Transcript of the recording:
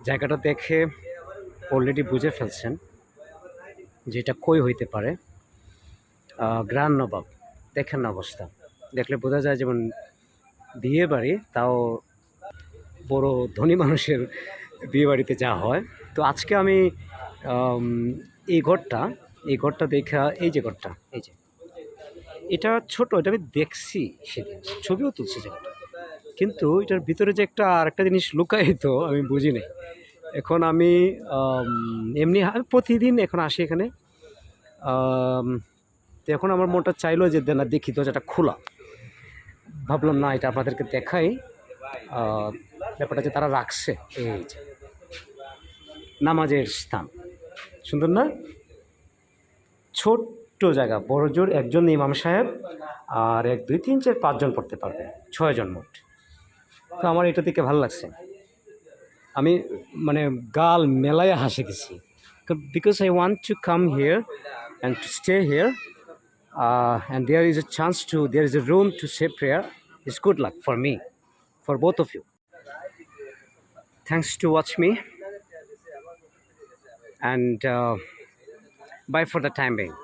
জায়গাটা দেখে অলরেডি বুঝে ফেলছেন যে এটা কই হইতে পারে। গ্র্যান্ড নবাব, দেখেন না অবস্থা, দেখলে বোঝা যায় যেমন বিয়ে বাড়ি, তাও বড় ধনী মানুষের বিয়ে বাড়িতে যা হয়। তো আজকে আমি আম, এই ঘরটা দেখা, এই যে ঘরটা, এই যে এটা ছোট, এটা আমি দেখছি সেদিন, ছবিও তুলছি জায়গাটা, কিন্তু এটার ভিতরে যে একটা আরেকটা জিনিস লুকায়িত আমি বুঝি নাই। এখন আমি এমনি আমি প্রতিদিন এখন আসি এখানে। আম, তো এখন আমার মনটা চাইলো যে না, দেখি দরজাটা খোলা, ভাবলাম না এটা আপনাদেরকে দেখাই। ব্যাপারটা যে তারা রাখছে, এই যে নামাজের স্থান, সুন্দর না? ছোট্ট জায়গা, বড় জোর একজন ইমাম সাহেব আর 1 2 3 4 5 জন পড়তে পারবে, 6 জন মোট। তো আমার এটা দেখে ভালো লাগছে, আমি মানে গাল মেলায় হাসি দিছি, because I want to come here and to stay here, and there is a chance to, there is a room to say prayer. It's good luck for me, for both of you. Thanks to watch me, and bye for the time being.